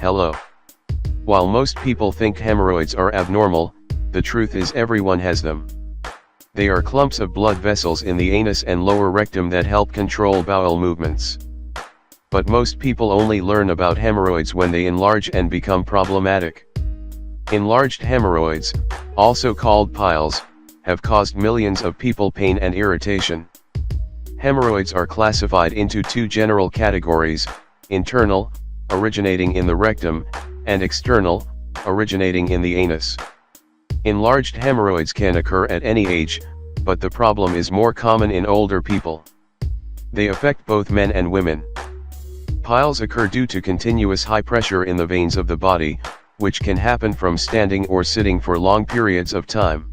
Hello. While most people think hemorrhoids are abnormal, the truth is everyone has them. They are clumps of blood vessels in the anus and lower rectum that help control bowel movements. But most people only learn about hemorrhoids when they enlarge and become problematic. Enlarged hemorrhoids, also called piles, have caused millions of people pain and irritation. Hemorrhoids are classified into two general categories: internal, originating in the rectum, and external, originating in the anus. Enlarged hemorrhoids can occur at any age, but the problem is more common in older people. They affect both men and women. Piles occur due to continuous high pressure in the veins of the body, which can happen from standing or sitting for long periods of time.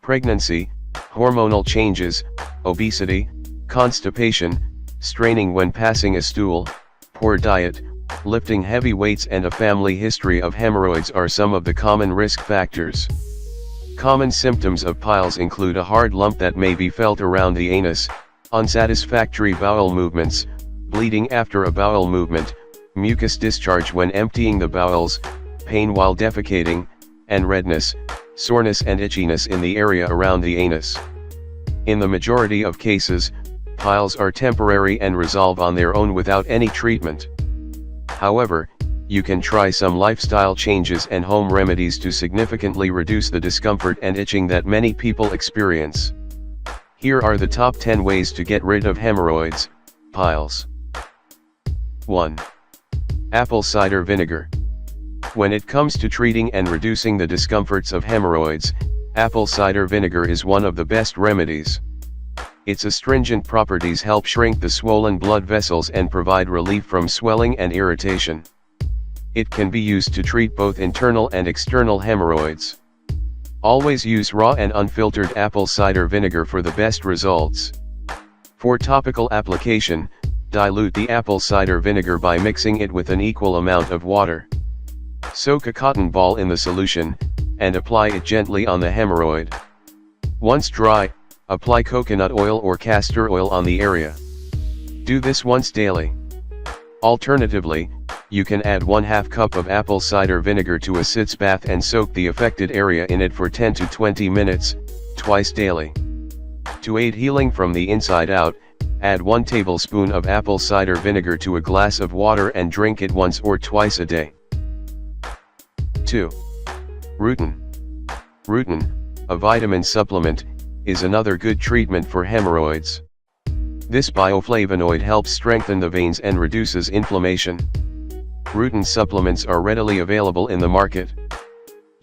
Pregnancy, hormonal changes, obesity, constipation, straining when passing a stool, poor diet, lifting heavy weights and a family history of hemorrhoids are some of the common risk factors. Common symptoms of piles include a hard lump that may be felt around the anus, unsatisfactory bowel movements, bleeding after a bowel movement, mucus discharge when emptying the bowels, pain while defecating, and redness, soreness and itchiness in the area around the anus. In the majority of cases, piles are temporary and resolve on their own without any treatment. However, you can try some lifestyle changes and home remedies to significantly reduce the discomfort and itching that many people experience. Here are the top 10 ways to get rid of hemorrhoids, piles. 1. Apple cider vinegar. When it comes to treating and reducing the discomforts of hemorrhoids, apple cider vinegar is one of the best remedies. Its astringent properties help shrink the swollen blood vessels and provide relief from swelling and irritation. It can be used to treat both internal and external hemorrhoids. Always use raw and unfiltered apple cider vinegar for the best results. For topical application, dilute the apple cider vinegar by mixing it with an equal amount of water. Soak a cotton ball in the solution, and apply it gently on the hemorrhoid. Once dry, apply coconut oil or castor oil on the area. Do this once daily. Alternatively, you can add 1/2 cup of apple cider vinegar to a sitz bath and soak the affected area in it for 10 to 20 minutes, twice daily. To aid healing from the inside out, add 1 tablespoon of apple cider vinegar to a glass of water and drink it once or twice a day. 2. Rutin. Rutin, a vitamin supplement, is another good treatment for hemorrhoids. This bioflavonoid helps strengthen the veins and reduces inflammation. Rutin supplements are readily available in the market.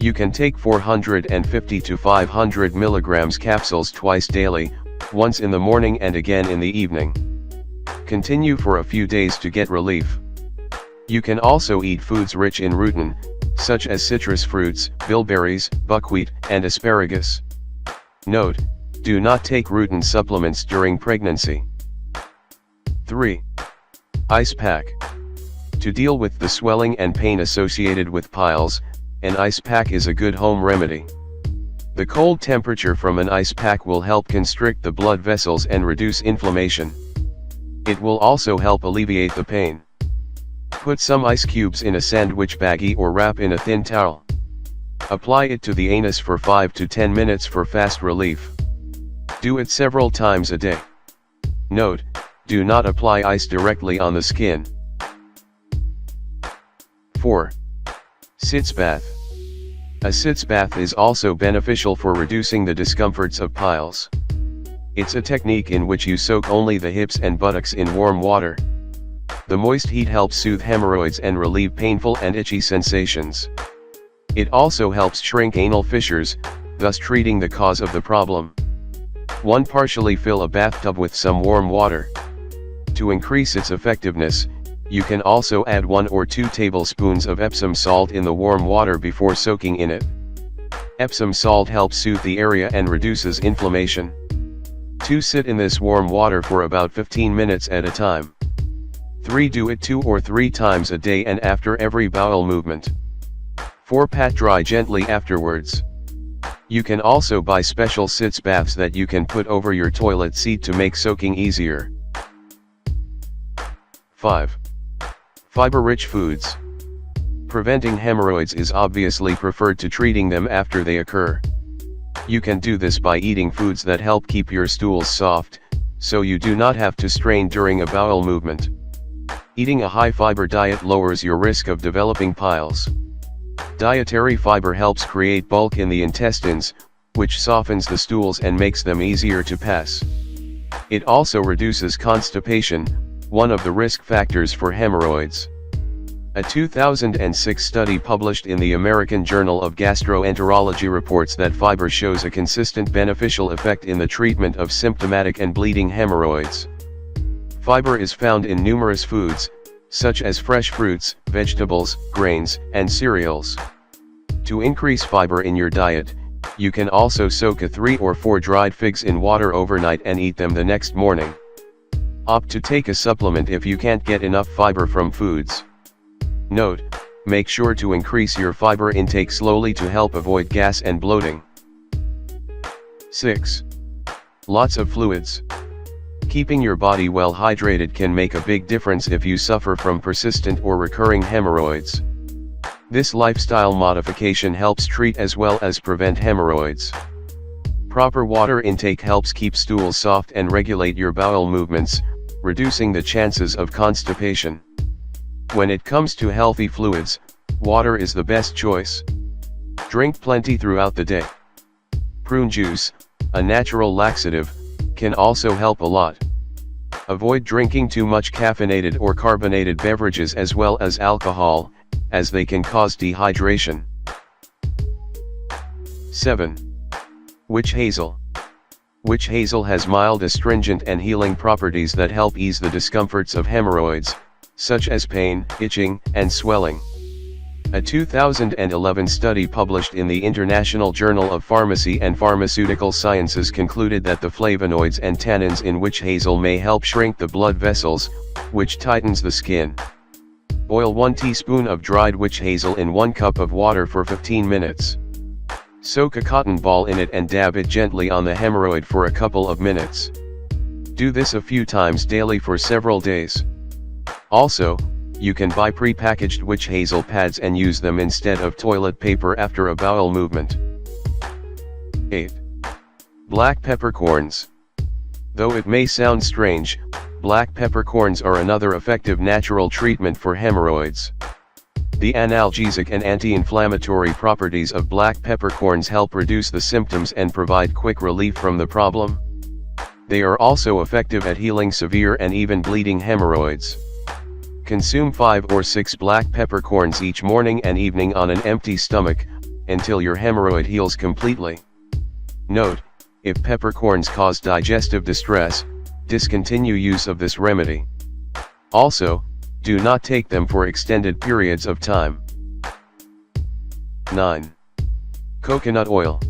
You can take 450 to 500 milligrams capsules twice daily, once in the morning and again in the evening. Continue for a few days to get relief. You can also eat foods rich in rutin, such as citrus fruits, bilberries, buckwheat, and asparagus. Note: do not take rutin supplements during pregnancy. 3. Ice pack. To deal with the swelling and pain associated with piles, an ice pack is a good home remedy. The cold temperature from an ice pack will help constrict the blood vessels and reduce inflammation. It will also help alleviate the pain. Put some ice cubes in a sandwich baggie or wrap in a thin towel. Apply it to the anus for 5 to 10 minutes for fast relief. Do it several times a day. Note: do not apply ice directly on the skin. 4. Sitz bath. A sitz bath is also beneficial for reducing the discomforts of piles. It's a technique in which you soak only the hips and buttocks in warm water. The moist heat helps soothe hemorrhoids and relieve painful and itchy sensations. It also helps shrink anal fissures, thus treating the cause of the problem. 1. Partially fill a bathtub with some warm water. To increase its effectiveness, you can also add 1 or 2 tablespoons of Epsom salt in the warm water before soaking in it. Epsom salt helps soothe the area and reduces inflammation. 2. Sit in this warm water for about 15 minutes at a time. 3. Do it 2 or 3 times a day and after every bowel movement. 4. Pat dry gently afterwards. You can also buy special sitz baths that you can put over your toilet seat to make soaking easier. 5. Fiber-rich foods. Preventing hemorrhoids is obviously preferred to treating them after they occur. You can do this by eating foods that help keep your stools soft, so you do not have to strain during a bowel movement. Eating a high-fiber diet lowers your risk of developing piles. Dietary fiber helps create bulk in the intestines, which softens the stools and makes them easier to pass. It also reduces constipation, one of the risk factors for hemorrhoids. A 2006 study published in the American Journal of Gastroenterology reports that fiber shows a consistent beneficial effect in the treatment of symptomatic and bleeding hemorrhoids. Fiber is found in numerous foods, such as fresh fruits, vegetables, grains, and cereals. To increase fiber in your diet, you can also soak 3 or 4 dried figs in water overnight and eat them the next morning. Opt to take a supplement if you can't get enough fiber from foods. Note: make sure to increase your fiber intake slowly to help avoid gas and bloating. 6. Lots of fluids. Keeping your body well hydrated can make a big difference if you suffer from persistent or recurring hemorrhoids. This lifestyle modification helps treat as well as prevent hemorrhoids. Proper water intake helps keep stools soft and regulate your bowel movements, reducing the chances of constipation. When it comes to healthy fluids, water is the best choice. Drink plenty throughout the day. Prune juice, a natural laxative, can also help a lot. Avoid drinking too much caffeinated or carbonated beverages as well as alcohol, as they can cause dehydration. 7. Witch hazel. Witch hazel has mild astringent and healing properties that help ease the discomforts of hemorrhoids, such as pain, itching, and swelling. A 2011 study published in the International Journal of Pharmacy and Pharmaceutical Sciences concluded that the flavonoids and tannins in witch hazel may help shrink the blood vessels, which tightens the skin. Boil 1 teaspoon of dried witch hazel in 1 cup of water for 15 minutes. Soak a cotton ball in it and dab it gently on the hemorrhoid for a couple of minutes. Do this a few times daily for several days. Also, you can buy pre-packaged witch hazel pads and use them instead of toilet paper after a bowel movement. 8. Black peppercorns. Though it may sound strange, black peppercorns are another effective natural treatment for hemorrhoids. The analgesic and anti-inflammatory properties of black peppercorns help reduce the symptoms and provide quick relief from the problem. They are also effective at healing severe and even bleeding hemorrhoids. Consume 5 or 6 black peppercorns each morning and evening on an empty stomach, until your hemorrhoid heals completely. Note: if peppercorns cause digestive distress, discontinue use of this remedy. Also, do not take them for extended periods of time. 9. Coconut oil.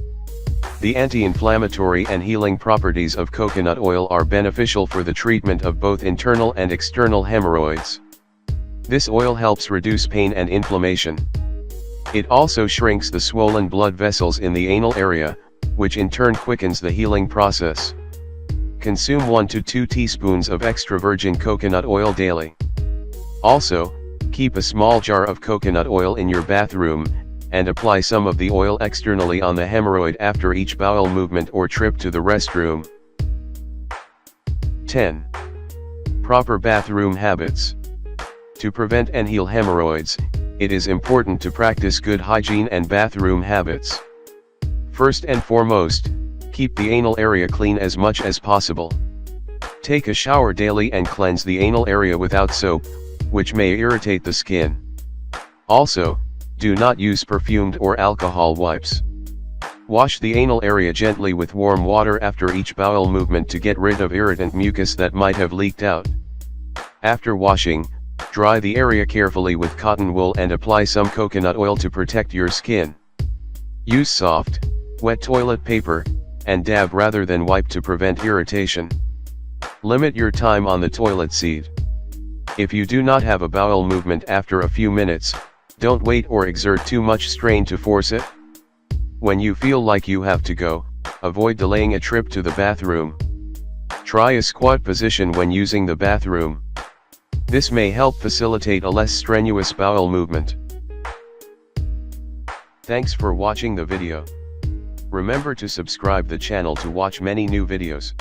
The anti-inflammatory and healing properties of coconut oil are beneficial for the treatment of both internal and external hemorrhoids. This oil helps reduce pain and inflammation. It also shrinks the swollen blood vessels in the anal area, which in turn quickens the healing process. Consume 1 to 2 teaspoons of extra virgin coconut oil daily. Also, keep a small jar of coconut oil in your bathroom, and apply some of the oil externally on the hemorrhoid after each bowel movement or trip to the restroom. 10. Proper bathroom habits. To prevent and heal hemorrhoids, it is important to practice good hygiene and bathroom habits. First and foremost, keep the anal area clean as much as possible. Take a shower daily and cleanse the anal area without soap, which may irritate the skin. Also, do not use perfumed or alcohol wipes. Wash the anal area gently with warm water after each bowel movement to get rid of irritant mucus that might have leaked out. After washing, dry the area carefully with cotton wool and apply some coconut oil to protect your skin. Use soft, wet toilet paper, and dab rather than wipe to prevent irritation. Limit your time on the toilet seat. If you do not have a bowel movement after a few minutes, don't wait or exert too much strain to force it. When you feel like you have to go, avoid delaying a trip to the bathroom. Try a squat position when using the bathroom. This may help facilitate a less strenuous bowel movement. Thanks for watching the video. Remember to subscribe the channel to watch many new videos.